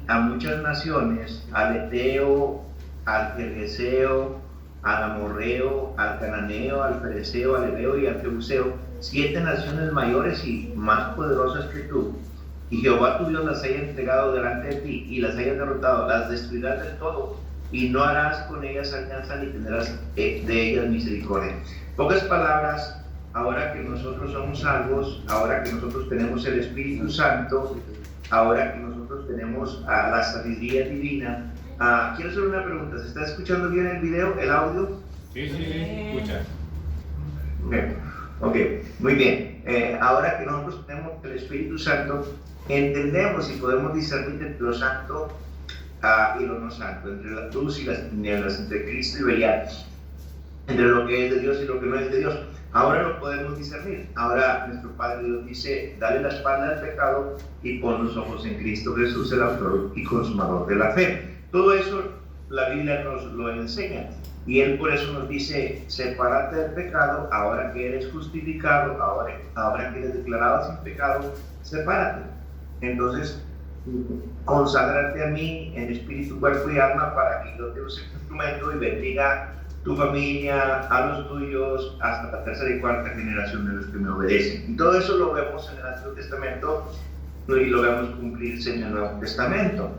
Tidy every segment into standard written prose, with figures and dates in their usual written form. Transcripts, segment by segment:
a muchas naciones, al Eteo, al Gergeseo, al Amorreo, al Cananeo, al Fereceo, al Ebeo y al Jebuseo, 7 naciones mayores y más poderosas que tú, y Jehová tu Dios las haya entregado delante de ti y las hayas derrotado, las destruirás del todo y no harás con ellas alianza ni tendrás de ellas misericordia. Pocas palabras, ahora que nosotros somos salvos, ahora que nosotros tenemos el Espíritu Santo, ahora que nosotros tenemos la sabiduría divina, quiero hacer una pregunta. ¿Se está escuchando bien el video, el audio? Sí, escucha. Ok, muy bien. Ahora que nosotros tenemos el Espíritu Santo, entendemos y podemos discernir entre lo santo y lo no santo, entre la luz y las tinieblas, entre Cristo y Belial, entre lo que es de Dios y lo que no es de Dios. Ahora lo podemos discernir. Ahora nuestro Padre Dios dice: dale la espalda al pecado y pon los ojos en Cristo Jesús, el autor y consumador de la fe. Todo eso la Biblia nos lo enseña, y Él por eso nos dice: sepárate del pecado, ahora que eres justificado, ahora que eres declarado sin pecado, sepárate. Entonces, conságrate a mí en espíritu, cuerpo y alma, para que yo te use como instrumento y bendiga tu familia, a los tuyos, hasta la tercera y cuarta generación de los que me obedecen. Y todo eso lo vemos en el Antiguo Testamento y lo vemos cumplirse en el Nuevo Testamento.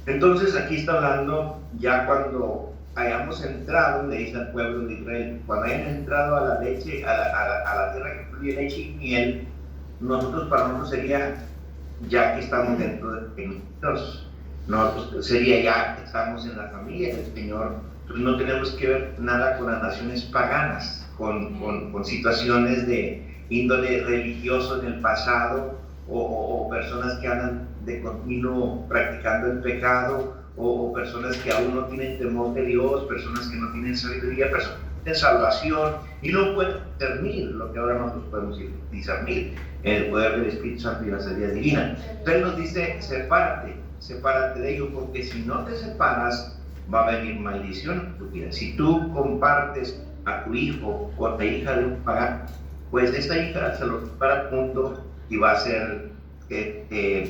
Entonces aquí está hablando ya cuando hayamos entrado, le dice al pueblo de Israel, cuando hayan entrado a la leche, a la tierra que fluye leche y miel, para nosotros sería ya que estamos dentro de Dios. Nosotros sería ya que estamos en la familia del Señor. No tenemos que ver nada con las naciones paganas, con situaciones de índole religioso en el pasado, o personas que andan de continuo practicando el pecado, o personas que aún no tienen temor de Dios, personas que no tienen sabiduría, personas que no tienen salvación y no pueden discernir lo que ahora nosotros podemos discernir en el poder del Espíritu Santo y la sabiduría divina. Entonces nos dice: sepárate de ello, porque si no te separas, va a venir maldición en tu vida. Si tú compartes a tu hijo o a tu hija de un pagano, pues esta hija se lo separa a punto y va a hacer que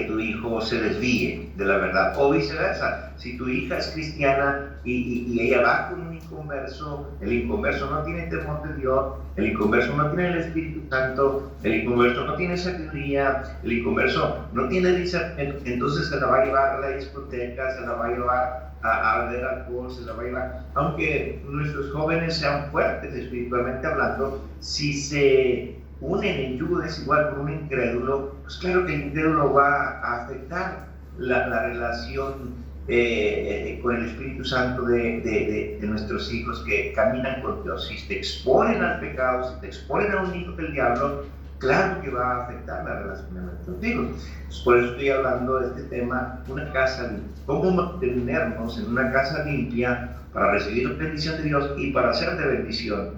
tu hijo se desvíe de la verdad, o viceversa. Si tu hija es cristiana y ella va con un inconverso, el inconverso no tiene temor de Dios, el inconverso no tiene el Espíritu Santo, el inconverso no tiene sabiduría, el inconverso no tiene discernimiento, entonces se la va a llevar a la discoteca, se la va a llevar a beber alcohol, se la va a llevar. Aunque nuestros jóvenes sean fuertes espiritualmente hablando, si se unen en yugo desigual con un incrédulo, pues claro que el incrédulo va a afectar la relación con el Espíritu Santo de nuestros hijos que caminan con Dios. Si te exponen al pecado, si te exponen a un hijo del diablo, claro que va a afectar la relación de nuestros hijos. Pues por eso estoy hablando de este tema, una casa limpia. ¿Cómo mantenernos en una casa limpia para recibir la bendición de Dios y para hacer de bendición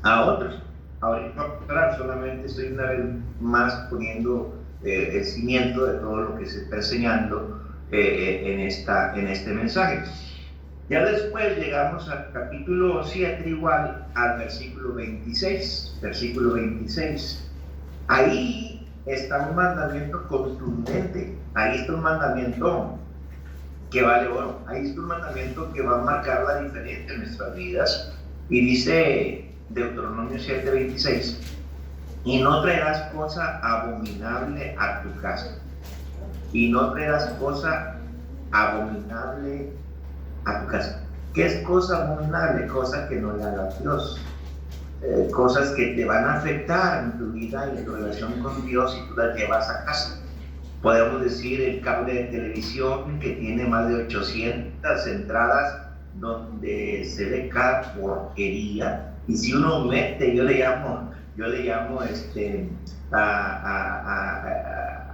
a otros? Ahora solamente estoy una vez más poniendo el cimiento de todo lo que se está enseñando en este mensaje. Ya después llegamos al capítulo 7, igual al versículo 26. Versículo 26. Ahí está un mandamiento contundente, ahí está un mandamiento que vale oro, ahí está un mandamiento que va a marcar la diferencia en nuestras vidas. Y dice Deuteronomio 7:26: y no traerás cosa abominable a tu casa. Y no traerás cosa abominable a tu casa. ¿Qué es cosa abominable? Cosa que no le haga a Dios. Cosas que te van a afectar en tu vida y en tu relación con Dios y tú las llevas a casa. Podemos decir el cable de televisión que tiene más de 800 entradas donde se ve cada porquería, y si uno mete, yo le llamo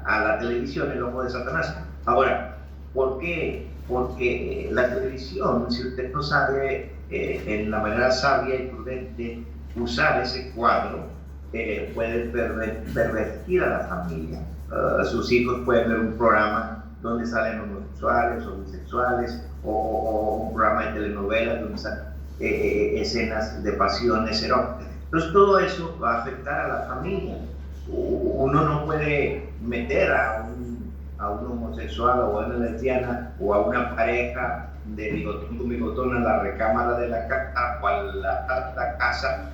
a la televisión el ojo de Satanás. Ahora, ¿por qué? Porque la televisión, si usted no sabe en la manera sabia y prudente usar ese cuadro, puede pervertir a la familia. Sus hijos pueden ver un programa donde salen homosexuales o bisexuales, o un programa de telenovelas donde salen escenas de pasiones eróticas. Entonces todo eso va a afectar a la familia. Uno no puede meter a un un homosexual o a una lesbiana o a una pareja de bigotón con bigotón a la recámara de la casa o a la casa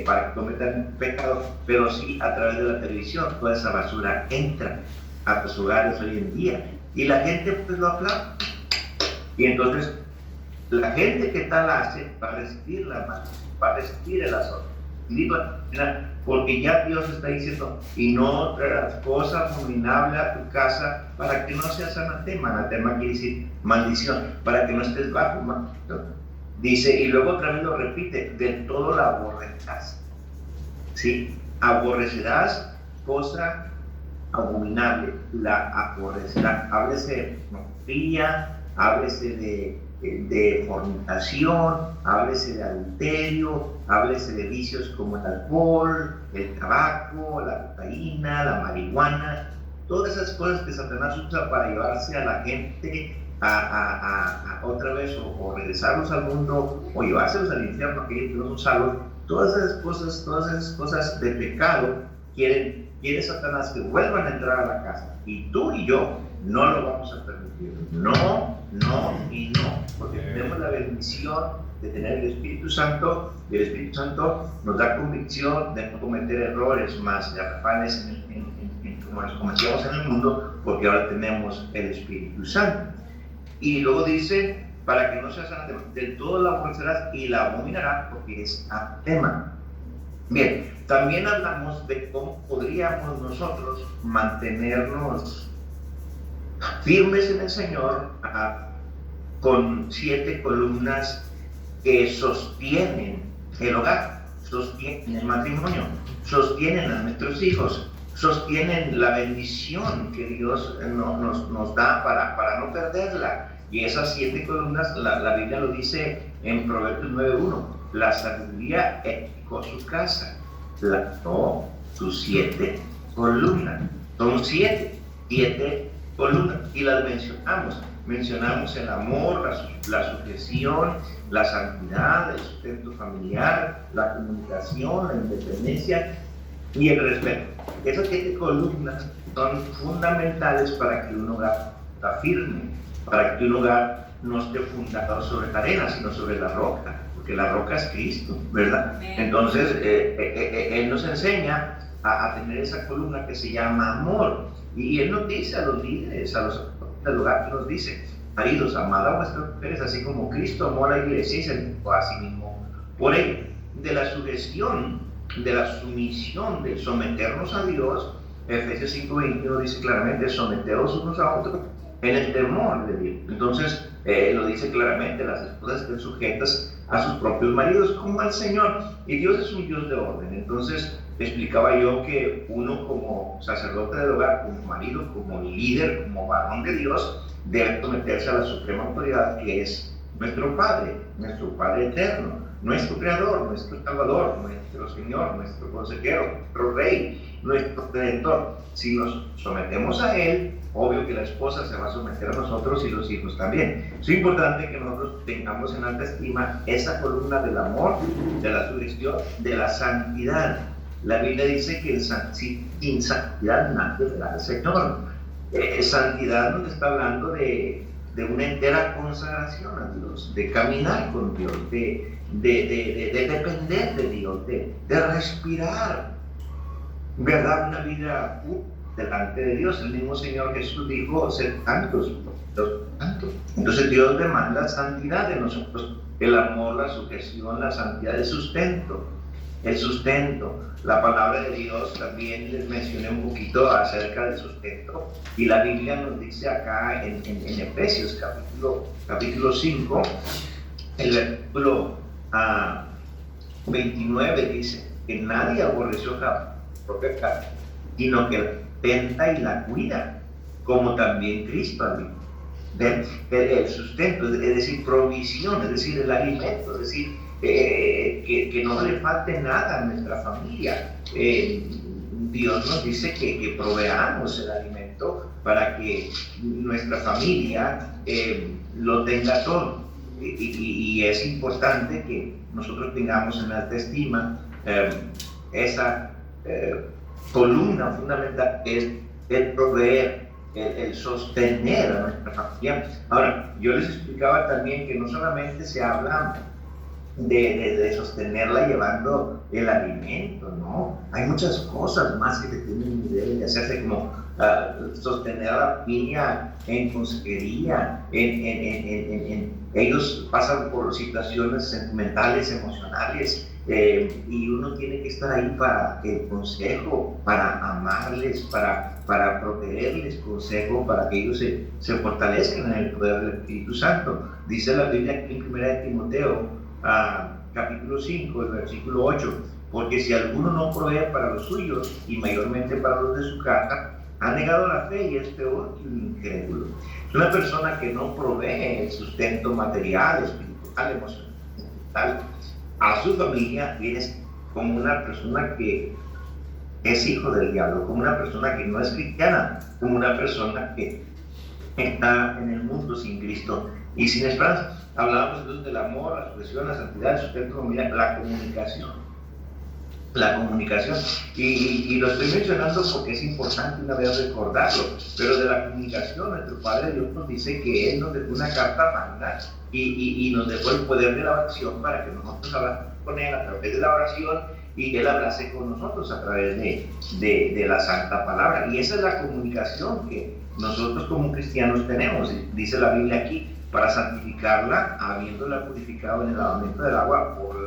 para que cometan pecado, pero sí a través de la televisión. Toda esa basura entra a tus hogares hoy en día y la gente pues lo aplaude. Y entonces la gente que tal hace va a resistir va a resistir el azote. Porque ya Dios está diciendo, y no traerás cosa abominable a tu casa para que no seas anatema. Anatema quiere decir maldición, para que no estés bajo maldición. Dice, y luego otra vez lo repite, de todo la aborrecerás. ¿Sí? Aborrecerás cosa abominable, la aborrecerás. Háblese de pornografía, háblese de fornicación, háblese de adulterio, háblese de vicios como el alcohol, el tabaco, la cocaína, la marihuana, todas esas cosas que Satanás usa para llevarse a la gente a otra vez o regresarlos al mundo o llevárselos al infierno, que no son salvos. Todas esas cosas de pecado quiere Satanás que vuelvan a entrar a la casa, y tú y yo no lo vamos a permitir. No y no, porque tenemos la bendición de tener el Espíritu Santo, y el Espíritu Santo nos da convicción de no cometer errores más de afanes como los cometíamos en el mundo, porque ahora tenemos el Espíritu Santo. Y luego dice, para que no seas anatema, del todo la aborrecerás y la abominarás, porque es anatema. Bien, también hablamos de cómo podríamos nosotros mantenernos firmes en el Señor con 7 columnas que sostienen el hogar, sostienen el matrimonio, sostienen a nuestros hijos, sostienen la bendición que Dios nos da para no perderla. Y esas 7 columnas, la Biblia lo dice en Proverbios 9:1, la sabiduría edificó su casa, plantó sus 7 columnas. Son 7 columnas, y las mencionamos el amor, la sujeción, la santidad, el sustento familiar, la comunicación, la independencia y el respeto. Esas 7 columnas son fundamentales para que un hogar esté firme, para que un hogar no esté fundado sobre la arena, sino sobre la roca, porque la roca es Cristo, ¿verdad? Entonces, Él nos enseña a tener esa columna que se llama amor. Y Él nos dice a los líderes, a los del hogar, que nos dice, maridos, amad a vuestras mujeres, así como Cristo amó a la iglesia y se entregó a sí mismo por ella. De la sujeción, de la sumisión, de someternos a Dios, Efesios 5:21 dice claramente, someteos unos a otros en el temor de Dios. Entonces, lo dice claramente, las esposas estén sujetas a sus propios maridos como al Señor, y Dios es un Dios de orden. Entonces, explicaba yo que uno como sacerdote del hogar, como marido, como líder, como varón de Dios, debe someterse a la suprema autoridad que es nuestro Padre eterno, nuestro Creador, nuestro Salvador, nuestro Señor, nuestro Consejero, nuestro Rey, nuestro Redentor. Si nos sometemos a Él, obvio que la esposa se va a someter a nosotros y los hijos también. Es importante que nosotros tengamos en alta estima esa columna del amor, de la sugestión, de la santidad. La Biblia dice que sin santidad nadie verá al Señor. Santidad nos está hablando de una entera consagración a Dios, de caminar con Dios, de depender de Dios, de respirar, ¿verdad? Una vida delante de Dios. El mismo Señor Jesús dijo, sed santos, santos. Entonces Dios demanda santidad de nosotros, el amor, la sujeción, la santidad, el sustento. La palabra de Dios, también les mencioné un poquito acerca del sustento, y la Biblia nos dice acá en Efesios capítulo 5, el versículo 29 dice que nadie aborreció la propia carne, sino que la tenta y la cuida, como también Cristo había. El sustento, es decir, provisión, es decir, el alimento, es decir, que no le falte nada a nuestra familia. Dios nos dice que proveamos el alimento para que nuestra familia lo tenga todo. Y es importante que nosotros tengamos en alta estima esa columna fundamental, que es el proveer el sostener a nuestra familia. Ahora, yo les explicaba también que no solamente se habla de sostenerla llevando el alimento, ¿no? Hay muchas cosas más que tienen nivel de hacerse, como sostener a la familia en consejería, ellos pasan por situaciones sentimentales, emocionales, y uno tiene que estar ahí para el consejo, para amarles, para protegerles consejo, para que ellos se fortalezcan en el poder del Espíritu Santo. Dice la Biblia aquí en 1 Timoteo, capítulo 5, el versículo 8, porque si alguno no provee para los suyos, y mayormente para los de su casa, ha negado la fe y es peor que un incrédulo. Es una persona que no provee el sustento material, espiritual, emocional a su familia, y es como una persona que es hijo del diablo, como una persona que no es cristiana, como una persona que está en el mundo sin Cristo y sin esperanza. Hablábamos entonces del amor, la expresión, la santidad, el sustento familiar, la comunicación. Y lo estoy mencionando porque es importante una vez recordarlo, pero de la comunicación, nuestro Padre Dios nos dice que Él nos dejó una carta magna y nos dejó el poder de la oración para que nosotros hablamos con Él a través de la oración y Él hablase con nosotros a través de la Santa Palabra. Y esa es la comunicación que nosotros como cristianos tenemos. Dice la Biblia aquí, para santificarla, habiéndola purificado en el lavamiento del agua por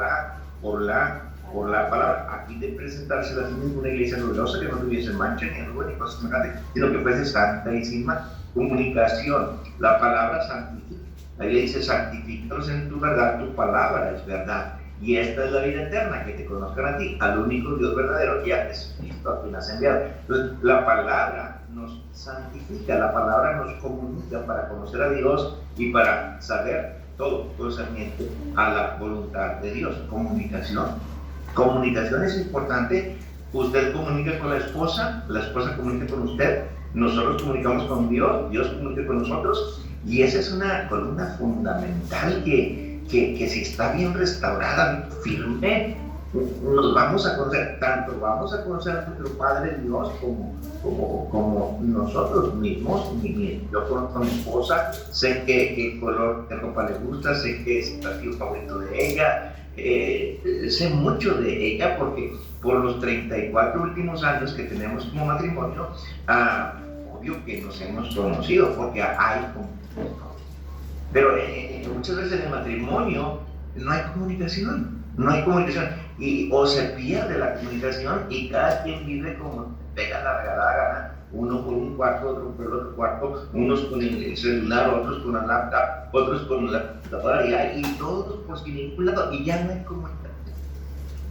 la palabra, aquí de presentarse a sí mismo una iglesia gloriosa que no tuviese mancha ni arruga ni cosas semejantes, sino que fuese santa y sin mancha. Comunicación, la palabra santifica. La Biblia dice, santifícalos en tu verdad, tu palabra es verdad. Y esta es la vida eterna, que te conozcan a ti, al único Dios verdadero, y a Jesucristo a quien has enviado. Entonces, la palabra nos santifica, la palabra nos comunica para conocer a Dios y para saber todo concerniente a la voluntad de Dios. Comunicación es importante. Usted comunica con la esposa comunica con usted, nosotros comunicamos con Dios, Dios comunica con nosotros, y esa es una columna fundamental que si está bien restaurada, firme, nos vamos a conocer, tanto vamos a conocer a nuestro Padre Dios como nosotros mismos. Yo conozco a mi esposa, sé qué color de ropa le gusta, sé qué es el platillo favorito de ella, sé mucho de ella porque por los 34 últimos años que tenemos como matrimonio, obvio que nos hemos conocido porque hay comunicación. Pero muchas veces en el matrimonio no hay comunicación, o se pierde la comunicación y cada quien vive como pega la regalada gana, uno por un cuarto, otro por el otro cuarto, unos con el celular, otros con la laptop, otros con la computadora, y todos por ningún lado, y ya no hay comunicación.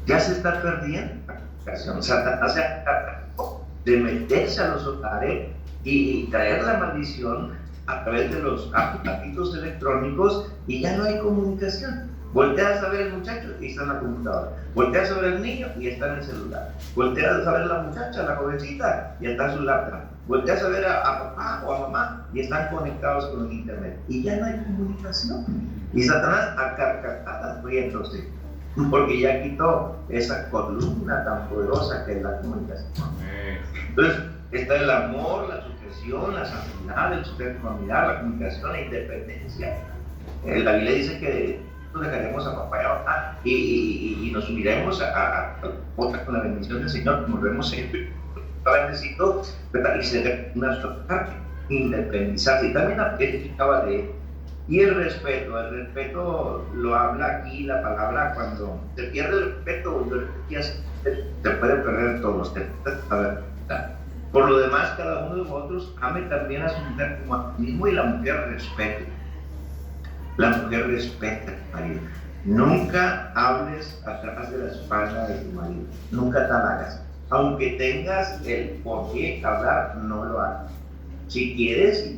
Ya se está perdiendo la comunicación. Satanás se ha tratado de meterse a los hogares y traer la maldición a través de los aparatos electrónicos, y ya no hay comunicación. Volteas a ver al muchacho y está en la computadora. Volteas a ver al niño y está en el celular. Volteas a ver a la muchacha, la jovencita, y está en su laptop. Volteas a ver a papá o a mamá y están conectados con el internet. Y ya no hay comunicación. Y Satanás a carcajadas riéndose, porque ya quitó esa columna tan poderosa que es la comunicación. Entonces, está el amor, la sujeción, la santidad, el sustento familiar, la comunicación, la independencia. La Biblia dice que dejaremos a papá y a mamá y nos uniremos a otra con la bendición del Señor, como lo vemos en bendecido, y se debe una sola independizarse. Y también explicaba de él. Y el respeto lo habla aquí la palabra. Cuando se pierde el respeto, te puede perder todos. Por lo demás, cada uno de vosotros ame también a su mujer como a sí mismo, y la mujer respete. La mujer respeta a tu marido. Nunca hables atrás de la espalda de tu marido. Nunca te hagas. Aunque tengas el por qué hablar, no lo hagas. Si quieres,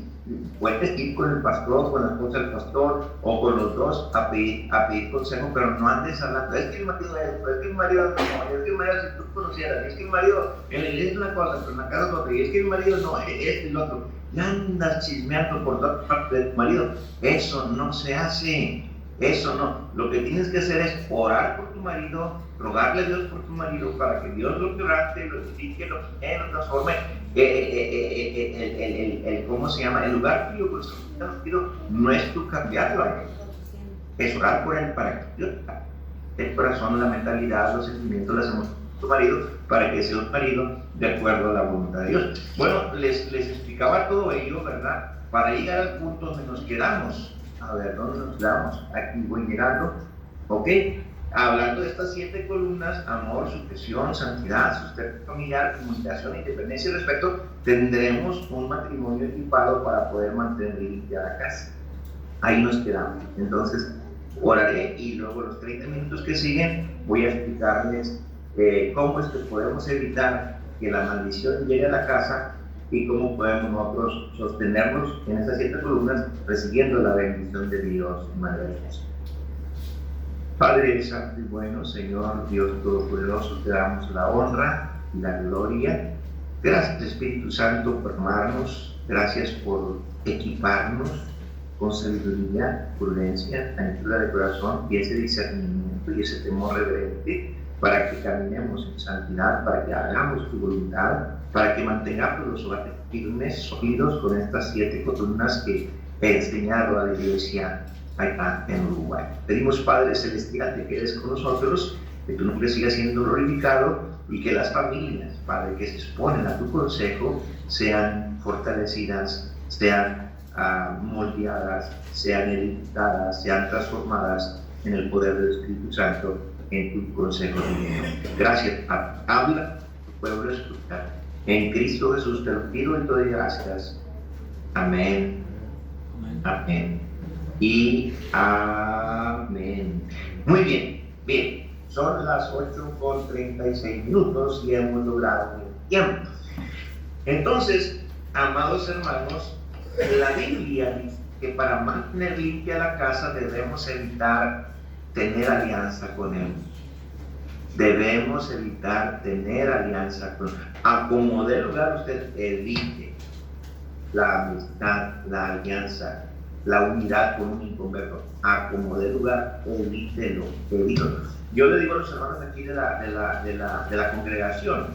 puedes ir con el pastor, con la esposa del pastor, o con los dos a pedir consejo, pero no andes hablando. Es que el marido es esto, es que el marido no, es que el marido, si tú conocieras, es que el marido en la iglesia es una cosa, pero en la casa es otra, y es que el marido no, es el otro. Ya andas chismeando por toda parte de tu marido. Eso no se hace. Eso no. Lo que tienes que hacer es orar por tu marido, rogarle a Dios por tu marido para que Dios lo quebrante, lo edifique, lo transforme. ¿Cómo se llama? El lugar tuyo, por eso no es tu cambiarlo, es orar por él para que Dios el corazón, la mentalidad, los sentimientos, las emociones de tu marido, para que sea un marido de acuerdo a la voluntad de Dios. Bueno, les explicaba todo ello, ¿verdad? Para llegar al punto donde nos quedamos. A ver, ¿dónde nos quedamos? Aquí voy llegando. ¿Ok? Hablando de estas 7 columnas: amor, sujeción, santidad, sustento familiar, comunicación, independencia y respeto, tendremos un matrimonio equipado para poder mantener limpia la casa. Ahí nos quedamos. Entonces, oraré y luego los 30 minutos que siguen voy a explicarles cómo es que podemos evitar que la maldición llegue a la casa y cómo podemos nosotros sostenernos en esas 7 columnas recibiendo la bendición de Dios maravilloso. Padre santo y bueno, Señor Dios todopoderoso, te damos la honra y la gloria. Gracias, Espíritu Santo, por amarnos. Gracias por equiparnos con sabiduría, prudencia, aventura de corazón y ese discernimiento y ese temor reverente para que caminemos en santidad, para que hagamos tu voluntad, para que mantengamos los hogares firmes, sólidos con estas 7 columnas que he enseñado a la iglesia acá en Uruguay. Pedimos, Padre Celestial, que quedes con nosotros, que tu nombre siga siendo glorificado y que las familias, Padre, que se exponen a tu consejo sean fortalecidas, sean moldeadas, sean edificadas, sean transformadas en el poder del Espíritu Santo, en tu consejo divino. Gracias, habla, tu pueblo escucha. En Cristo Jesús te lo pido y te doy gracias. Amén. Amén. Y amén. Muy bien. Son las 8:36 y hemos logrado el tiempo. Entonces, amados hermanos, la Biblia dice que para mantener limpia la casa debemos evitar tener alianza con Él. Debemos evitar tener alianza con Él. A como dé lugar, usted evite la amistad, la alianza, la unidad con un inconverso. A como dé lugar, evítelo. Yo le digo a los hermanos aquí de la congregación,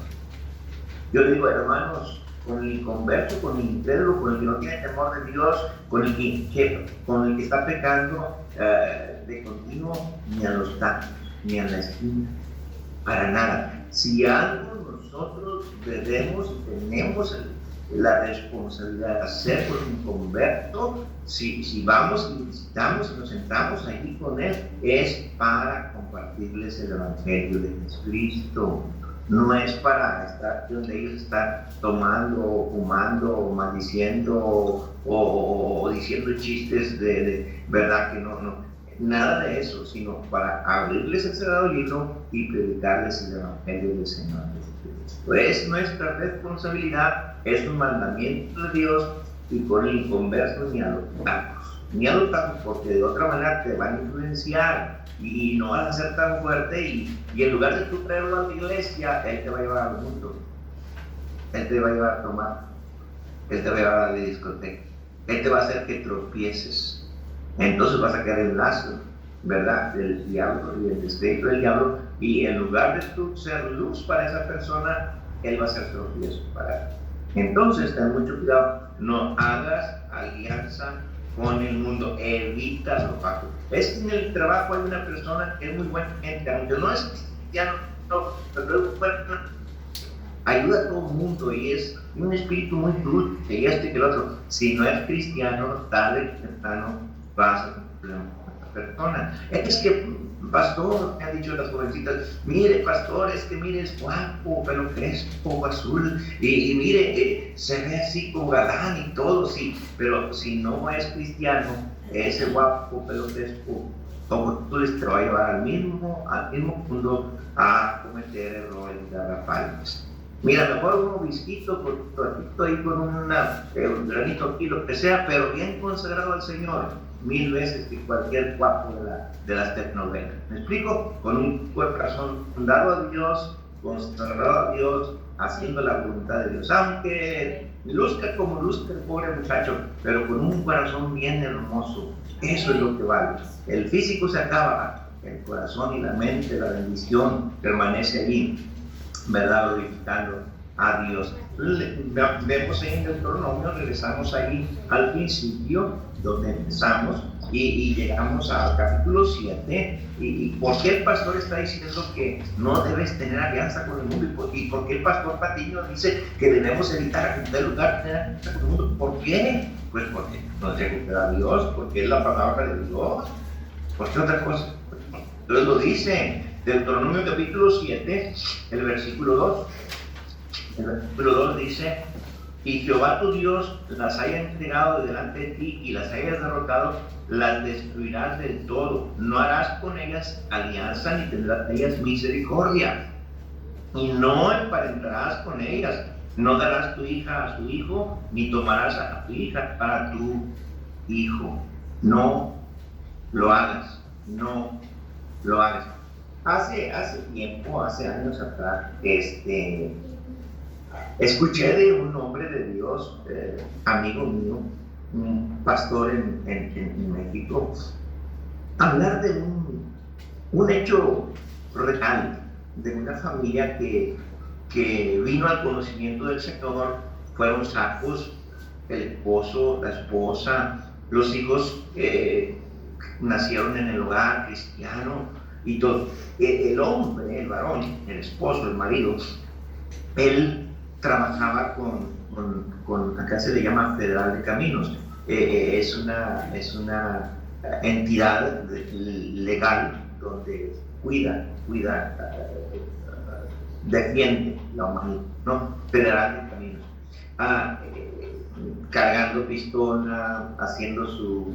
yo le digo, hermanos, con el inconverso, con el incrédulo, con el que no tiene temor de Dios, con el que está pecando de continuo, ni a los tacos, ni a la esquina, para nada. Si algo nosotros debemos y tenemos la responsabilidad de hacer con un inconverso, si vamos y visitamos y nos sentamos allí con él, es para compartirles el Evangelio de Jesucristo. No es para estar donde ellos están tomando, o fumando, o maldiciendo, o diciendo chistes de verdad que no. Nada de eso, sino para abrirles el Sagrado Libro y predicarles el Evangelio del Señor Jesucristo. Es nuestra responsabilidad, es un mandamiento de Dios, y con el inconverso ni a los tacos, porque de otra manera te van a influenciar y no vas a ser tan fuerte, y en lugar de tú traerlo a la iglesia, él te va a llevar al mundo, él te va a llevar a tomar, él te va a llevar a la discoteca, él te va a hacer que tropieces. Entonces vas a quedar en lazo, ¿verdad?, del diablo y el descrédito del diablo, y en lugar de tú ser luz para esa persona, él va a ser tropiezo para ti. Entonces ten mucho cuidado, no hagas alianza con el mundo, evítalo, Paco. Es que en el trabajo hay una persona que es muy buena gente, aunque no es cristiano, pero es buena, ayuda a todo el mundo y es un espíritu muy dulce, y que el otro. Si no es cristiano, tarde o temprano vas a tener problemas con esta persona. Es que, pastor, me han dicho las jovencitas, mire, pastor, es guapo, pelo crespo, azul, y mire, se ve así como galán y todo, sí, pero si no es cristiano, ese guapo, pelo crespo, como tú te va a llevar al mismo mundo a cometer errores garrafales. Mira, mejor un obispito ahí con un granito aquí, lo que sea, pero bien consagrado al Señor, 1000 veces que cualquier guapo de las telenovelas. ¿Me explico? Con un corazón dado a Dios, consagrado a Dios, haciendo la voluntad de Dios, aunque luzca como luzca el pobre muchacho, pero con un corazón bien hermoso. Eso es lo que vale. El físico se acaba, el corazón y la mente, la bendición permanece allí, ¿verdad? Glorificando a Dios. Vemos en Deuteronomio, regresamos ahí al principio donde empezamos y llegamos al capítulo 7. ¿Y por qué el pastor está diciendo que no debes tener alianza con el mundo? ¿Y por qué el pastor Patiño dice que debemos evitar en tal lugar tener alianza con el mundo? ¿Por qué? Pues porque nos recupera a Dios, porque es la palabra de Dios. ¿Por qué otra cosa? Entonces lo dice Deuteronomio capítulo 7, el versículo 2. El versículo 2 dice: y Jehová tu Dios las haya entregado delante de ti y las hayas derrotado, las destruirás del todo. No harás con ellas alianza ni tendrás de ellas misericordia. Y no emparentarás con ellas. No darás tu hija a su hijo, ni tomarás a tu hija para tu hijo. No lo hagas. No lo hagas. Hace tiempo, hace años atrás, escuché de un hombre de Dios, amigo mío, un pastor en México, hablar de un hecho real, de una familia que vino al conocimiento del Señor. Fueron sacos, el esposo, la esposa, los hijos nacieron en el hogar cristiano y todo. El hombre, el varón, el esposo, el marido, él trabajaba con acá se le llama Federal de Caminos. Es una entidad legal donde cuida, defiende la humanidad, ¿no? Federal de Caminos. Cargando pistola, haciendo sus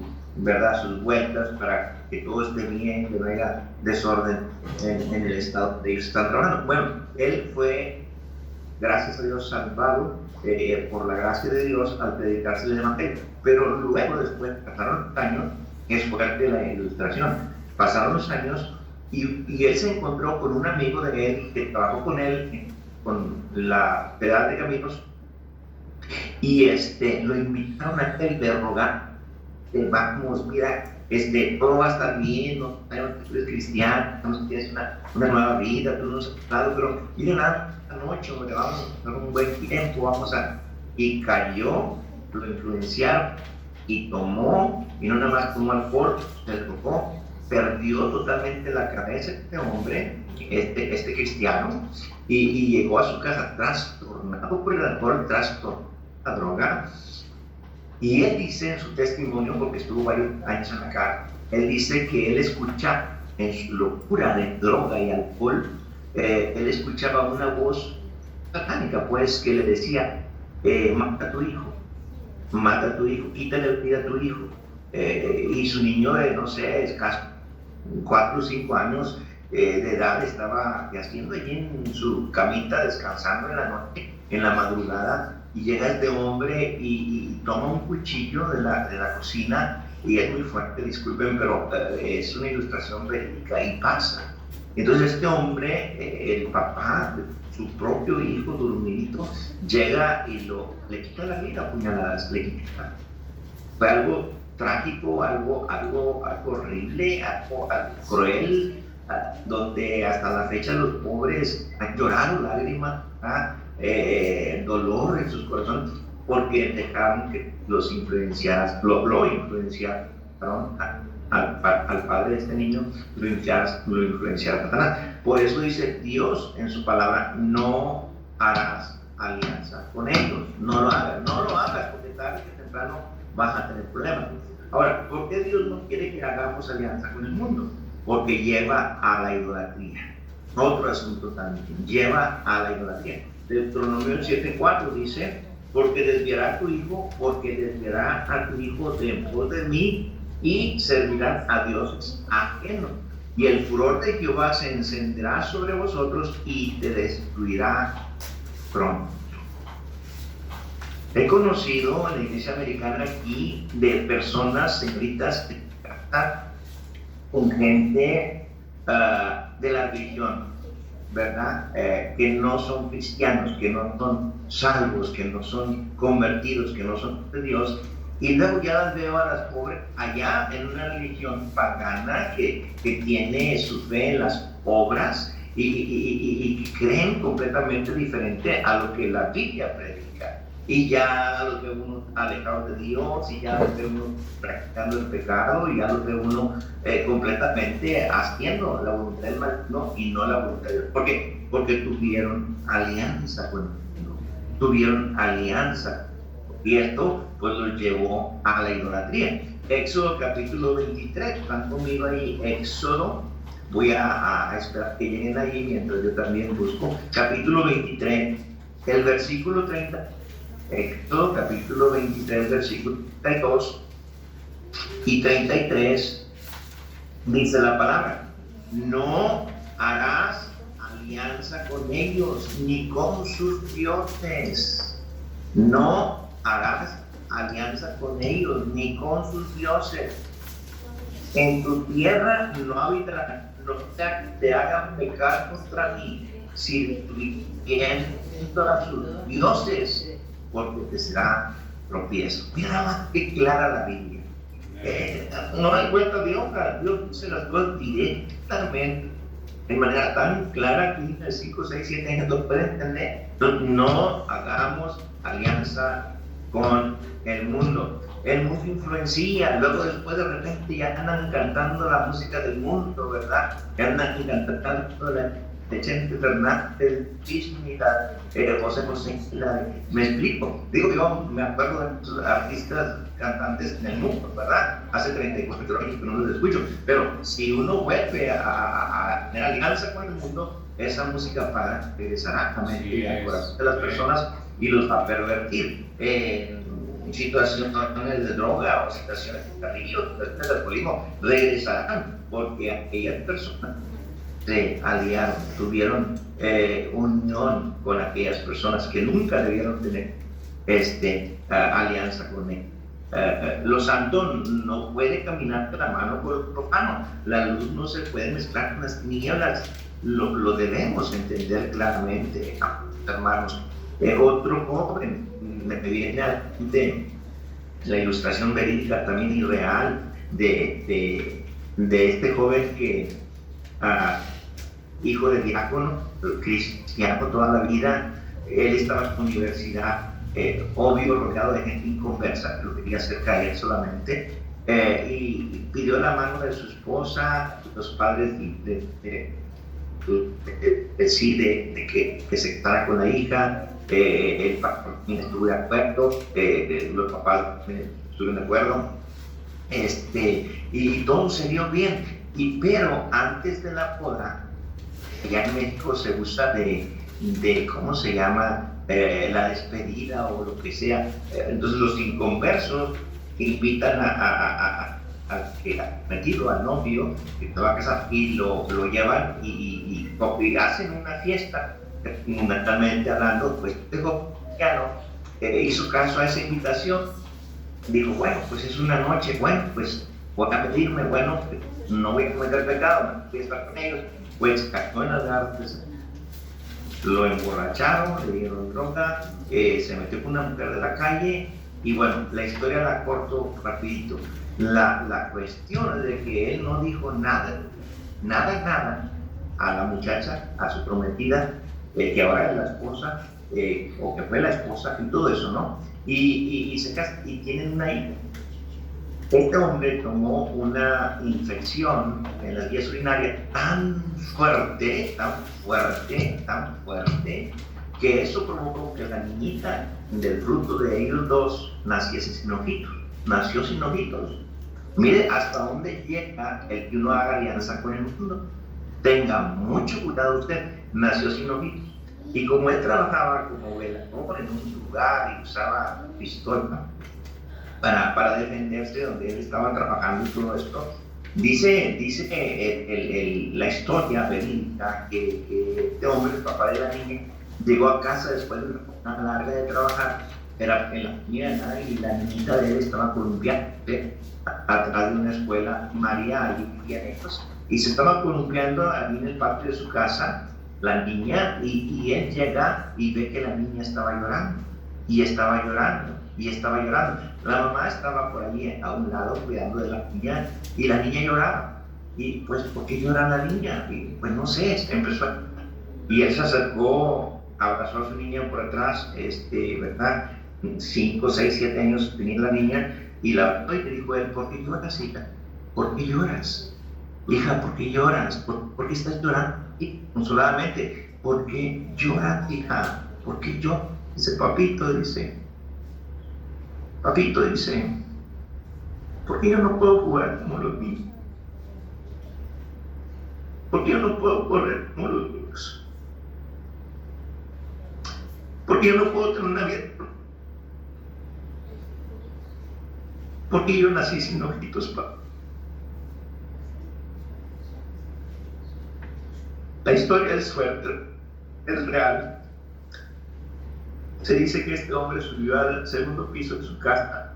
vueltas para que todo esté bien, que no haya desorden en el estado de ellos están trabajando. Bueno, él fue, gracias a Dios, salvado por la gracia de Dios al predicarse el evangelio. Pero luego, después, pasaron los años, es fuerte la ilustración, pasaron los años y él se encontró con un amigo de él que trabajó con él con la Federal de Caminos y lo invitaron a él de rogar. Vamos, mira, todo va a estar bien, no, tú eres cristiano, no tienes una nueva vida, tú no has pasado, pero miren, esta noche vamos a pasar un buen tiempo, y cayó, lo influenciaron y tomó, y no nada más tomó alcohol, se tocó, perdió totalmente la cabeza este hombre, este cristiano, y llegó a su casa trastornado por el alcohol, trastornado por la droga. Y él dice en su testimonio, porque estuvo varios años acá, él dice que él escucha en su locura de droga y alcohol, él escuchaba una voz satánica, pues, que le decía, mata a tu hijo, quítale la vida a tu hijo. Y su niño de, no sé, escaso 4 o 5 años de edad estaba haciendo allí en su camita, descansando en la noche, en la madrugada, y llega este hombre y toma un cuchillo de la cocina, y es muy fuerte, disculpen, pero es una ilustración verídica y pasa. Entonces este hombre, el papá de su propio hijo dormidito, llega y le quita la vida, puñaladas, le quita. Fue algo trágico, algo horrible, algo cruel, donde hasta la fecha los pobres han llorado lágrimas, dolor en sus corazones, porque dejaron que lo influenciaran al padre de este niño, lo influenciara Satanás. Por eso dice Dios en su palabra: no harás alianza con ellos, no lo hagas, porque tarde que temprano vas a tener problemas. Ahora, ¿por qué Dios no quiere que hagamos alianza con el mundo? Porque lleva a la idolatría. Otro asunto también, lleva a la idolatría. Deuteronomio 7:4 dice: porque desviará a tu hijo de en pos de mí, y servirán a dioses ajenos. Y el furor de Jehová se encenderá sobre vosotros y te destruirá pronto. He conocido en la iglesia americana aquí de personas, señoritas, que tratan con gente de la religión, ¿verdad? Que no son cristianos, que no son salvos, que no son convertidos, que no son de Dios. Y luego ya las veo a las pobres allá en una religión pagana que tiene su fe en las obras y creen completamente diferente a lo que la Biblia predica. Y ya los ve uno alejado de Dios, y ya los ve uno practicando el pecado, y ya los ve uno completamente haciendo la voluntad del maligno y no la voluntad de Dios. ¿Por qué? Porque tuvieron alianza con el mundo, tuvieron alianza. Y esto pues los llevó a la idolatría. Éxodo capítulo 23, están conmigo ahí, Éxodo, voy a esperar que lleguen ahí mientras yo también busco. Capítulo 23, el versículo 30, Éxodo capítulo 23, versículo 32 y 33, dice la palabra: no harás alianza con ellos ni con sus dioses. No harás alianza con ellos ni con sus dioses. En tu tierra no habitarán, no te hagan pecar contra mí, sirviendo a sus dioses, porque te será tropiezo. Mira más que clara la Biblia. No hay vuelta de hoja. Dios dice las cosas directamente, de manera tan clara que en el 5, 6, 7 años lo pueden entender. No hagamos alianza con el mundo. El mundo influencia, luego después de repente ya andan cantando la música del mundo, ¿verdad? Ya andan cantando la de Chente Fernández, Disney, José José, me explico. Digo, yo me acuerdo de muchos artistas, cantantes en el mundo, ¿verdad? Hace 34 años que no los escucho, pero si uno vuelve a tener alianza con el mundo, esa música regresará a mente al corazón de las personas y los va a pervertir. Situaciones de droga o situaciones de carrillo, situaciones de alcoholismo, regresarán porque aquellas personas se aliaron, tuvieron unión con aquellas personas que nunca debieron tener alianza con él. Lo santo no puede caminar de la mano con lo profano. La luz no se puede mezclar con las tinieblas. Lo debemos entender claramente, hermanos. Otro joven, me viene a la mente la ilustración verídica también y real de este joven que hijo de diácono, cristiano toda la vida. Él estaba en la universidad, obvio, rodeado de gente inconversa, que lo quería hacer caer solamente, y pidió la mano de su esposa. Los padres de que se casara con la hija. El papá estuvo de acuerdo, los papás estuvieron de acuerdo, y todo se dio bien. Pero antes de la boda, allá en México se usa de ¿cómo se llama? La despedida o lo que sea. Entonces los inconversos invitan al que ha metido al novio que te va a casar y lo llevan y hacen una fiesta. Fundamentalmente hablando, pues dijo, hizo caso a esa invitación. Dijo, bueno, pues es una noche, bueno, pues voy a pedirme, bueno, no voy a cometer pecado, voy a estar con ellos. Pues cayó en las artes, lo emborracharon, le dieron droga, se metió con una mujer de la calle, y bueno, la historia la corto rapidito. La cuestión es de que él no dijo nada a la muchacha, a su prometida, que ahora es la esposa, o que fue la esposa, y todo eso, ¿no? Y se casan y tienen una hija. Este hombre tomó una infección en las vías urinarias tan fuerte, que eso provocó que la niñita del fruto de ellos dos nació sin ojitos. Mire hasta dónde llega el que uno haga alianza con el mundo. Tenga mucho cuidado usted, nació sin ojitos. Y como él trabajaba como velador en un lugar y usaba pistola para defenderse donde él estaba trabajando y todo esto, dice la historia verídica que este hombre, el papá de la niña, llegó a casa después de una jornada larga de trabajar, era en la mañana, y la niñita de él estaba columpiando atrás de una escuela María, allí vivían ellos, y se estaba columpiando allí en el patio de su casa. la niña, y él llega y ve que la niña estaba llorando, y estaba llorando, y estaba llorando. La mamá estaba por allí a un lado cuidando de la niña, y la niña lloraba. Y pues, ¿por qué llora la niña? Y pues no sé, empezó a... Y él se acercó, abrazó a su niña por atrás, ¿verdad? 5, 6, 7 años tenía la niña, y le dijo él: ¿por qué lloras, hija? ¿Por qué lloras? Hija, ¿por qué lloras? ¿Por qué estás llorando? Y consoladamente, ¿por qué lloras, hija? ¿Por qué lloras? Dice, papito, dice, ¿por qué yo no puedo jugar como los niños? ¿Por qué yo no puedo correr como los niños? ¿Por qué yo no puedo tener una vida? ¿Por qué yo nací sin ojitos, papá? La historia es fuerte, es real. Se dice que este hombre subió al segundo piso de su casa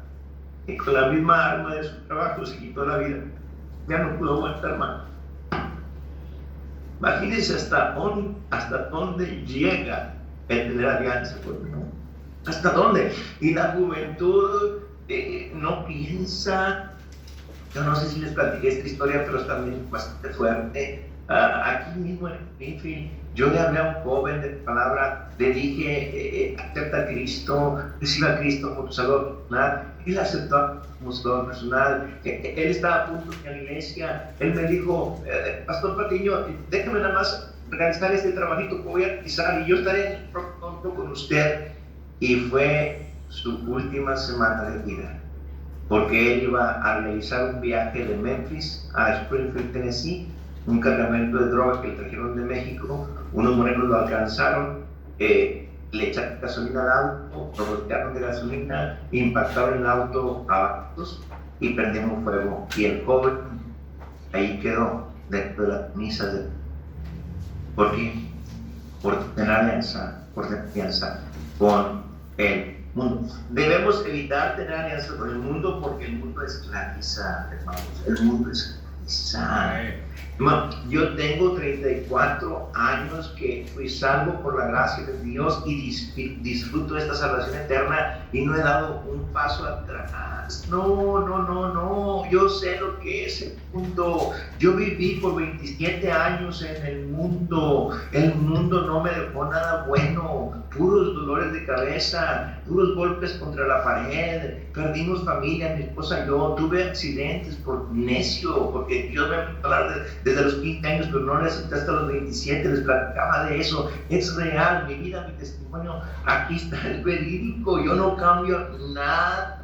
y con la misma arma de su trabajo se quitó la vida. Ya no pudo aguantar más. Imagínense hasta dónde llega el tener alianza con Dios. ¿Hasta dónde? Y la juventud no piensa. Yo no sé si les platiqué esta historia, pero es también bastante fuerte. Aquí mismo en Springfield, yo le hablé a un joven de palabra, le dije: acepta a Cristo, recibe a Cristo como tu Salvador personal. Él aceptó como Salvador personal. Él estaba a punto de ir a la iglesia. Él me dijo: Pastor Patiño, déjame nada más realizar este trabajito que voy a realizar y yo estaré pronto con usted. Y fue su última semana de vida, porque él iba a realizar un viaje de Memphis a Springfield, Tennessee, un cargamento de droga que le trajeron de México. Unos morenos lo alcanzaron, le echaron gasolina al auto, lo voltearon de gasolina, impactaron el auto a balazos y prendieron fuego. Y el joven ahí quedó dentro de la misa de... ¿Por qué? Por tener alianza con el mundo. Debemos evitar tener alianza con el mundo, porque el mundo esclaviza, hermanos. El mundo esclaviza. Yo tengo 34 años que fui salvo por la gracia de Dios y disfruto de esta salvación eterna y no he dado un paso atrás. No, yo sé lo que es el mundo. Yo viví por 27 años en el mundo no me dejó nada bueno, puros dolores de cabeza, puros golpes contra la pared, perdimos familia, mi esposa y yo, tuve accidentes por necio, porque Dios me empezó a hablar desde los 15 años, pero no les acepté hasta los 27, les platicaba de eso. Es real, mi vida, mi testimonio, aquí está, el verídico. Yo no cambio nada,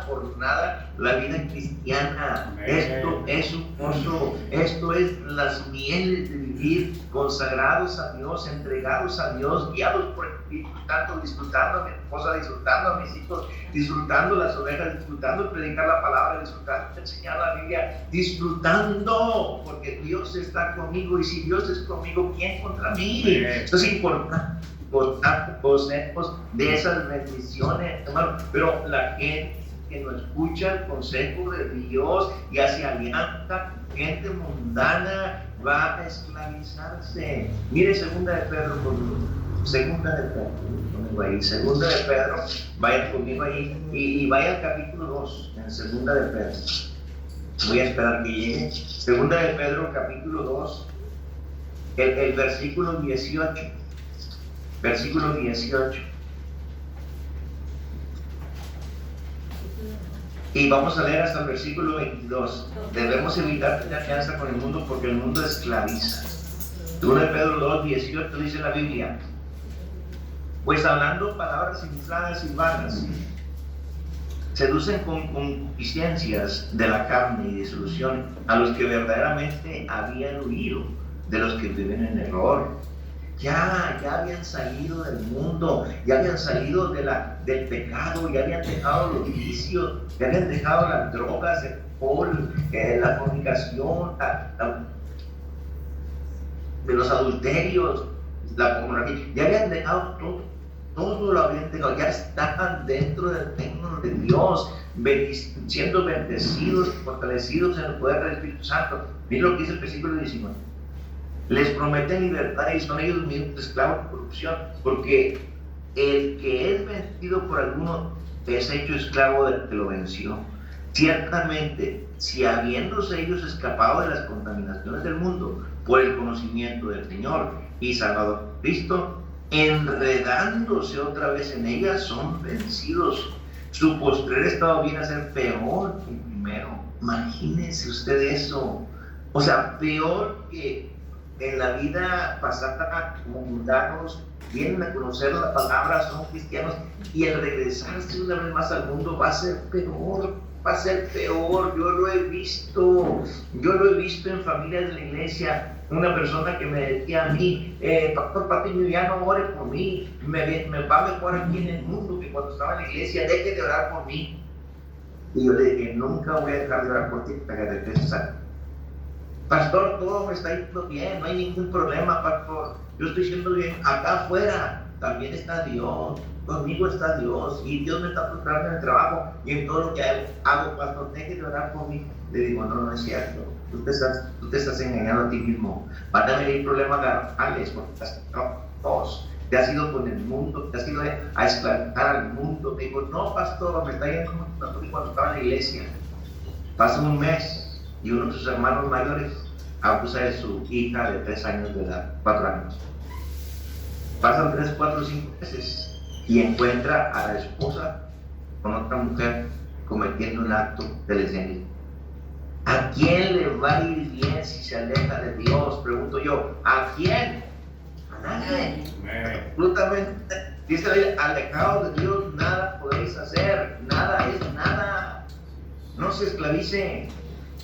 por nada, la vida cristiana. Esto es un gozo, esto es las mieles de vivir consagrados a Dios, entregados a Dios, guiados por el Espíritu Santo, disfrutando a mi esposa, disfrutando a mis hijos, disfrutando las ovejas, disfrutando predicar la palabra, disfrutando enseñar la Biblia, disfrutando, porque Dios está conmigo, y si Dios es conmigo, ¿quién contra mí? Esto es importante. Gozemos de esas bendiciones, hermano. Pero la gente que no escucha el consejo de Dios y hace alianza, gente mundana, va a esclavizarse. Mire, segunda de Pedro, segunda de Pedro, vaya conmigo ahí y vaya al capítulo 2, en segunda de Pedro. Voy a esperar que llegue. Segunda de Pedro, capítulo 2, el versículo 18. Versículo 18. Y vamos a leer hasta el versículo 22. Debemos evitar tener alianza con el mundo, porque el mundo esclaviza. 1 de Pedro 2, 18 dice la Biblia: pues hablando palabras infladas y vanas, seducen con concupiscencias de la carne y disolución a los que verdaderamente habían huido de los que viven en error. Ya habían salido del mundo, ya habían salido del pecado, ya habían dejado los vicios, ya habían dejado las drogas, el alcohol, la fornicación, de los adulterios, la pornografía, ya habían dejado todo lo habían dejado, ya estaban dentro del reino de Dios, siendo bendecidos, fortalecidos en el poder del Espíritu Santo. Miren lo que dice el versículo 19. Les prometen libertad y son ellos mismos esclavos de corrupción, porque el que es vencido por alguno es hecho esclavo del que lo venció. Ciertamente, si habiéndose ellos escapado de las contaminaciones del mundo por el conocimiento del Señor y Salvador Cristo, enredándose otra vez en ellas, son vencidos. Su postrer estado viene a ser peor que el primero. Imagínense usted eso. O sea, peor que en la vida pasada, como mundanos, vienen a conocer la palabra, son cristianos, y el regresarse una vez más al mundo va a ser peor. Va a ser peor. Yo lo he visto en familias de la iglesia. Una persona que me decía a mí, Pastor Patiño, ya no ore por mí, me va mejor aquí en el mundo que cuando estaba en la iglesia, deje de orar por mí. Y yo le dije, nunca voy a dejar de orar por ti hasta que regreses a Pastor, todo me está yendo bien, no hay ningún problema, Pastor, yo estoy siendo bien. Acá afuera también está Dios, conmigo está Dios, y Dios me está prosperando en el trabajo y en todo lo que hago. Pastor, deje de orar por mí. Le digo, no es cierto, tú te estás engañando a ti mismo. Van a venir problemas reales porque estás todos. Te has ido con el mundo, te has ido a esclavizar al mundo. Te digo, no, Pastor, me está yendo como cuando estaba en la iglesia. Pasa un mes y uno de sus hermanos mayores abusa de su hija de 3 años de edad, 4 años. Pasan 3, 4, 5 meses y encuentra a la esposa con otra mujer cometiendo un acto de lesbianismo. ¿A quién le va a ir bien si se aleja de Dios? Pregunto yo, ¿a quién? A nadie. Absolutamente. Dice la Biblia, alejados de Dios nada podéis hacer, nada es nada. No se esclavice,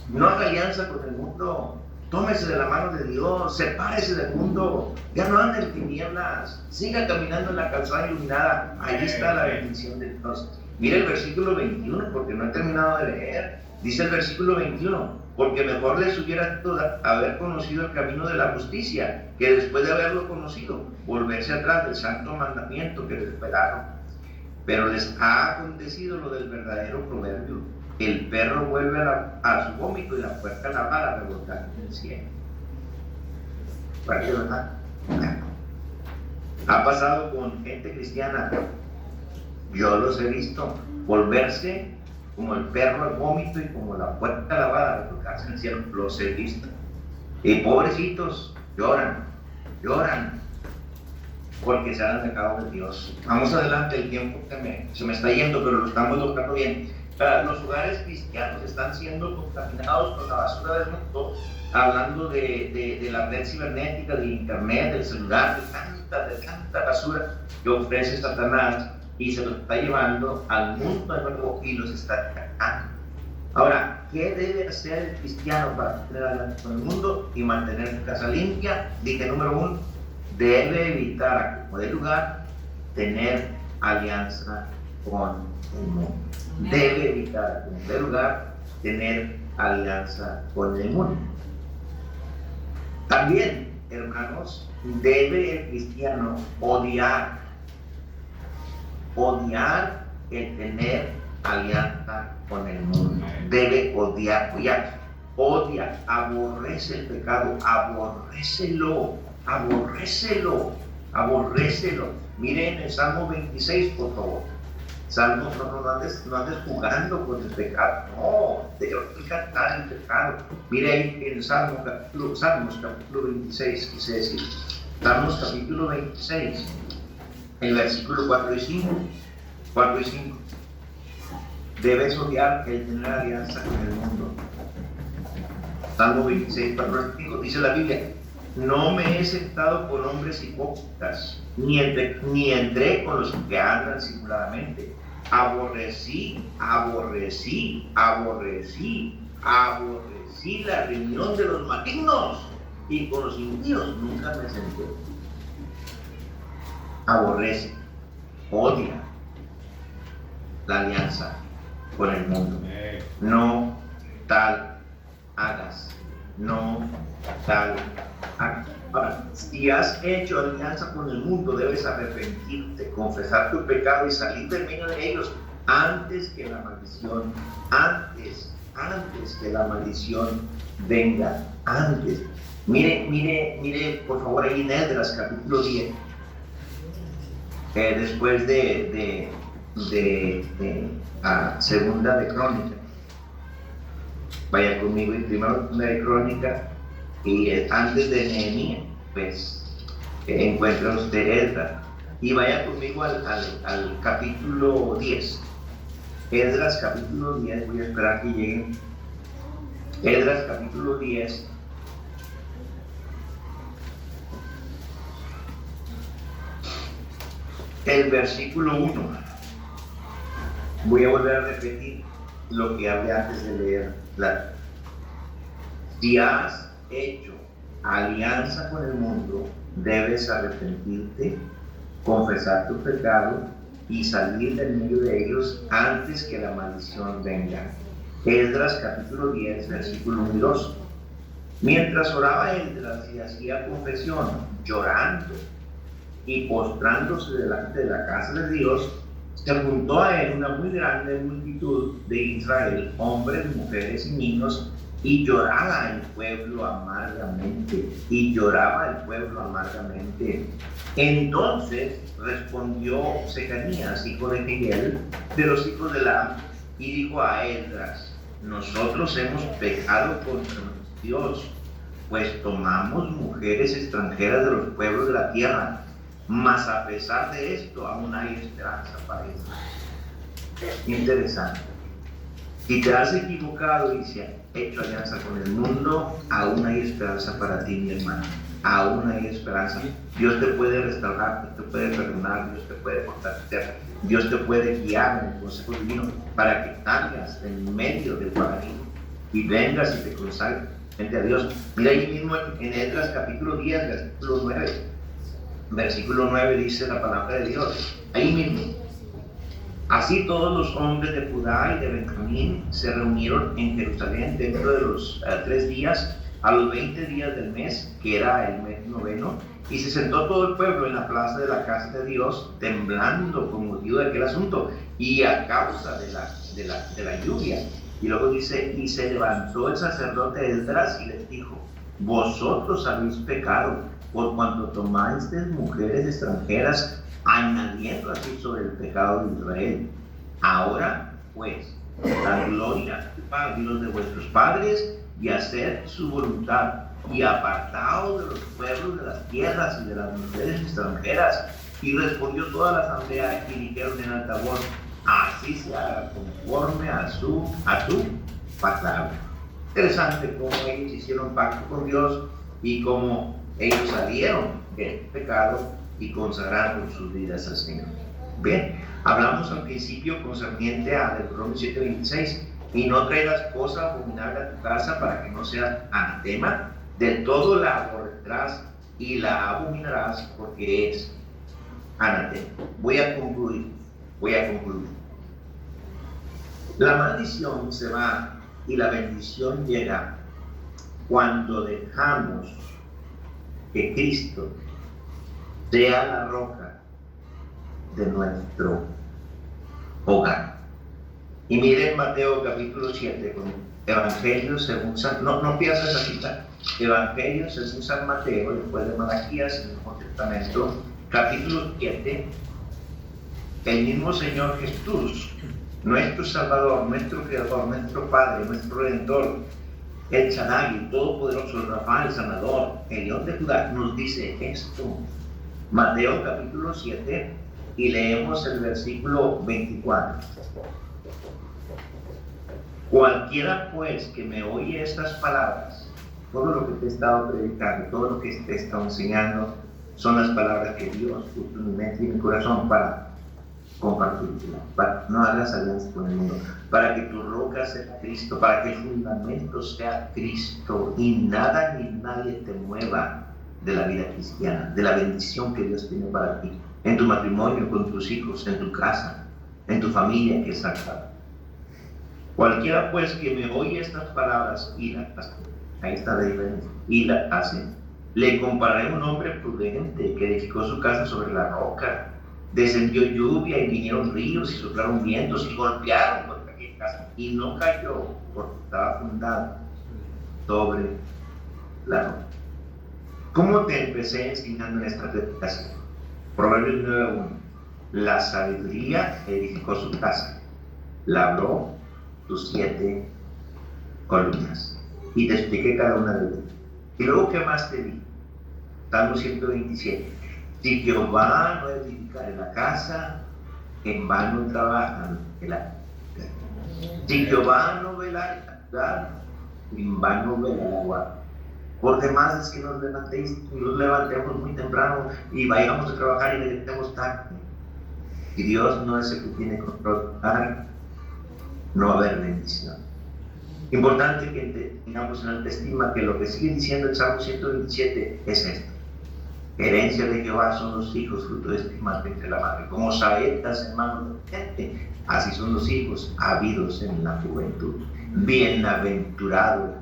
no haga alianza con el mundo, tómese de la mano de Dios, sepárese del mundo, ya no ande en tinieblas, siga caminando en la calzada iluminada, allí está la bendición de Dios. Mire el versículo 21, porque no he terminado de leer. Dice el versículo 21, porque mejor les hubiera haber conocido el camino de la justicia, que después de haberlo conocido, volverse atrás del santo mandamiento que les esperaron. Pero les ha acontecido lo del verdadero proverbio: el perro vuelve a su vómito y la puerca la bala revolcar en el cielo. ¿Para qué, verdad? Ha pasado con gente cristiana, yo los he visto volverse como el perro al vómito y como la puerta lavada a revolcarse en el cielo. Los he visto. Y pobrecitos, lloran, porque se han alejado de Dios. Vamos adelante, el tiempo se me está yendo, pero lo estamos logrando bien. Los hogares cristianos están siendo contaminados con la basura del mundo, hablando de la red cibernética, del internet, del celular, de tanta basura que ofrece Satanás, y se los está llevando al mundo de nuevo y los está atacando. Ahora, ¿qué debe hacer el cristiano para tener alianza con el mundo y mantener su casa limpia? Dije, número 1, debe evitar a como de lugar tener alianza con el mundo. Debe evitar a como de lugar tener alianza con el mundo. También, hermanos, debe el cristiano odiar el tener alianza con el mundo. Debe odiar, odia, aborrece el pecado, aborrécelo. Miren el Salmo 26, por favor. Salmo, no andes jugando con el pecado, no, debe cantar el pecado. Mire ahí en Salmos capítulo 26, quise decir, Salmos capítulo 26, el versículo 4 y 5. Debes odiar el tener alianza con el mundo. Salmo 26, 4 y 5, dice la Biblia: no me he sentado con hombres hipócritas, ni entré con los que andan simuladamente. Aborrecí la reunión de los malignos, y con los impíos nunca me senté. Aborrece, odia la alianza con el mundo. No tal hagas. Ahora, si has hecho alianza con el mundo, debes arrepentirte, confesar tu pecado y salir del medio de ellos antes que la maldición venga. Mire, por favor, ahí en Esdras, capítulo 10, después de Segunda de Crónica. Vaya conmigo en Primera de Crónica, y antes de Nehemías, pues encuentra usted Esdras. Y vaya conmigo al capítulo 10. Esdras, capítulo 10, voy a esperar que lleguen. Esdras, capítulo 10. El versículo 1. Voy a volver a repetir lo que hablé antes de leer. Si has hecho alianza con el mundo, debes arrepentirte, confesar tu pecado y salir del medio de ellos antes que la maldición venga. Esdras capítulo 10, versículo 1 y 2. Mientras oraba Esdras y hacía confesión, llorando y postrándose delante de la casa de Dios, se juntó a él una muy grande multitud de Israel, hombres, mujeres y niños, y lloraba el pueblo amargamente, Entonces respondió Secanías, hijo de Jehiel, de los hijos de Elam, y dijo a Esdras: nosotros hemos pecado contra Dios, pues tomamos mujeres extranjeras de los pueblos de la tierra, mas a pesar de esto aún hay esperanza para ellos. Interesante. Si te has equivocado y se ha hecho alianza con el mundo, aún hay esperanza para ti, mi hermano. Aún hay esperanza. Dios te puede restaurar, Dios te puede perdonar, Dios te puede fortalecer, Dios te puede guiar en el consejo divino para que salgas en medio del paraíso y vengas y te consagres frente a Dios. Mira ahí mismo en Esdras capítulo 10, versículo 9. Versículo 9 dice la palabra de Dios. Ahí mismo. Así todos los hombres de Judá y de Benjamín se reunieron en Jerusalén dentro de los 3 días, a los 20 días del mes, que era el mes noveno, y se sentó todo el pueblo en la plaza de la casa de Dios, temblando con motivo de aquel asunto y a causa de la lluvia. Y luego dice: y se levantó el sacerdote Esdras y les dijo: vosotros habéis pecado, por cuanto tomasteis mujeres extranjeras, añadiendo así sobre el pecado de Israel. Ahora, pues, la gloria al Dios de vuestros padres y haced su voluntad, y apartaos de los pueblos de las tierras y de las mujeres extranjeras. Y respondió toda la asamblea y dijeron en alta voz: así se haga conforme a tu palabra. Interesante cómo ellos hicieron pacto con Dios y cómo ellos salieron del pecado y consagraron sus vidas al Señor. Bien, hablamos al principio concerniente a Deuteronomio 7:26: y no traigas cosa abominable a tu casa para que no seas anatema, de todo la aborrecerás y la abominarás, porque es anatema. Voy a concluir. La maldición se va y la bendición llega cuando dejamos que Cristo sea la roca de nuestro hogar. Y miren Mateo capítulo 7, con Evangelio según San... No pierdas esa cita. Evangelio según San Mateo, después de Malaquías, en el Nuevo Testamento, capítulo 7, el mismo Señor Jesús, nuestro Salvador, nuestro Creador, nuestro Padre, nuestro Redentor, el Shaddai, el Todopoderoso, el Rafa, el Sanador, el León de Judá, nos dice esto. Mateo capítulo 7, y leemos el versículo 24. Cualquiera pues que me oye estas palabras, todo lo que te he estado predicando, todo lo que te he estado enseñando, son las palabras que Dios puso en mi mente y en mi corazón para compartirla, para no hagas alianza con el mundo, para que tu roca sea Cristo, para que el fundamento sea Cristo y nada ni nadie te mueva de la vida cristiana, de la bendición que Dios tiene para ti, en tu matrimonio, con tus hijos, en tu casa, en tu familia que es sagrada. Cualquiera pues que me oye estas palabras y las hace, ahí está la diferencia, y las hace, le compararé a un hombre prudente que edificó su casa sobre la roca. Descendió lluvia y vinieron ríos y soplaron vientos y golpearon contra aquella casa, y no cayó porque estaba fundada sobre la roca. ¿Cómo te empecé enseñando en esta predicación? Proverbios 9:1. La sabiduría edificó su casa, labró sus 7 columnas. Y te expliqué cada una de ellas. Y luego, ¿qué más te di? Salmo 127. Si Jehová no edificare la casa, en vano trabajan el arquitecto. Si Jehová no velare la ciudad, en vano vela la guardia. Por demás es que nos levantemos muy temprano y vayamos a trabajar y regresemos tarde. Si Dios no es el que tiene control, no va a haber bendición. Importante que tengamos en alta estima que lo que sigue diciendo el Salmo 127 es esto: herencia de Jehová son los hijos, fruto de estima entre la madre. Como saetas en manos de gente, así son los hijos habidos en la juventud. Bienaventurado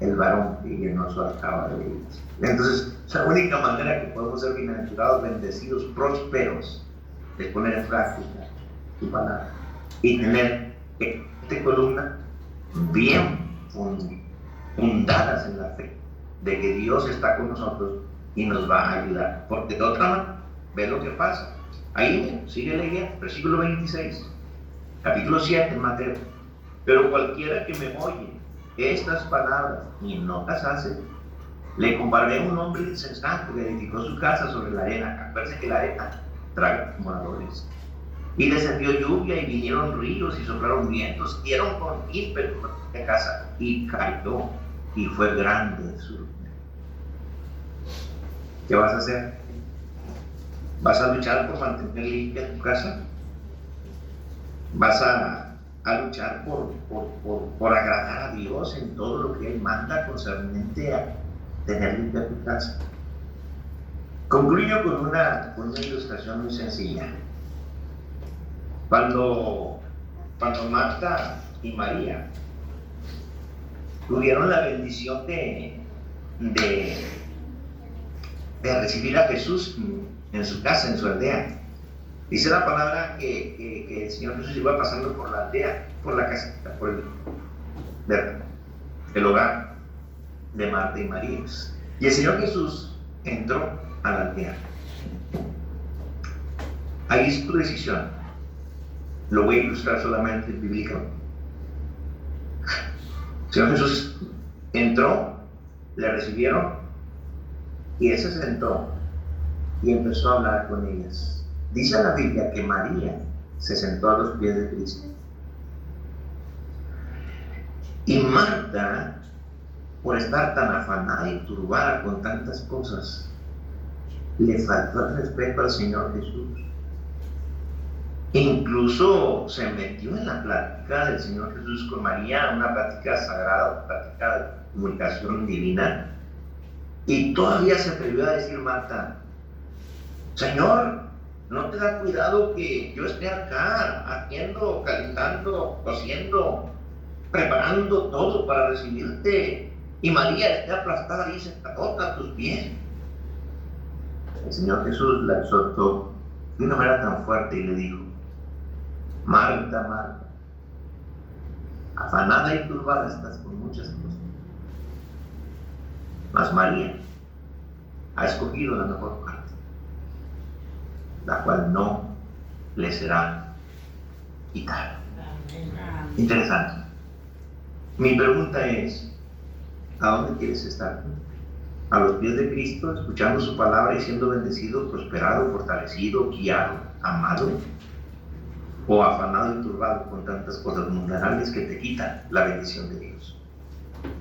el varón que llenó su arcaba de ellos. Entonces, la única manera que podemos ser bienaventurados, bendecidos, prósperos, es poner en práctica tu palabra y tener esta columna bien fundadas en la fe de que Dios está con nosotros y nos va a ayudar. Porque de otra manera, ve lo que pasa. Ahí sigue leyendo, versículo 26, capítulo 7 en Mateo. Pero cualquiera que me oye estas palabras y no las hace, le compararé a un hombre insensato que edificó su casa sobre la arena. Acuérdense que la arena trae moradores. Y descendió lluvia y vinieron ríos y soplaron vientos, dieron con ímpetu la casa y cayó, y fue grande su ruina. ¿Qué vas a hacer? ¿Vas a luchar por mantener limpia tu casa? ¿Vas a luchar por agradar a Dios en todo lo que Él manda concerniente a tener limpia tu casa? Concluyo con una ilustración muy sencilla. Cuando Marta y María tuvieron la bendición de recibir a Jesús en su casa, en su aldea, dice la palabra que el Señor Jesús iba pasando por la aldea, por la casita, por el hogar de Marta y María. Y el Señor Jesús entró a la aldea. Ahí es tu decisión. Lo voy a ilustrar solamente bíblico. El Señor Jesús entró, le recibieron y Él se sentó y empezó a hablar con ellas. Dice la Biblia que María se sentó a los pies de Cristo. Y Marta, por estar tan afanada y turbada con tantas cosas, le faltó el respeto al Señor Jesús. Incluso se metió en la plática del Señor Jesús con María, una plática sagrada, una plática de comunicación divina. Y todavía se atrevió a decir Marta: Señor, ¿no te da cuidado que yo esté acá haciendo, calentando, cociendo, preparando todo para recibirte? Y María esté aplastada y sentada a tus pies. El Señor Jesús la exhortó de una manera tan fuerte y le dijo: Marta, Marta, afanada y turbada estás con muchas cosas, mas María ha escogido la mejor parte, la cual no le será quitada. Interesante. Mi pregunta es: ¿a dónde quieres estar? ¿A los pies de Cristo, escuchando su palabra y siendo bendecido, prosperado, fortalecido, guiado, amado? ¿O afanado y turbado con tantas cosas mundanales que te quitan la bendición de Dios?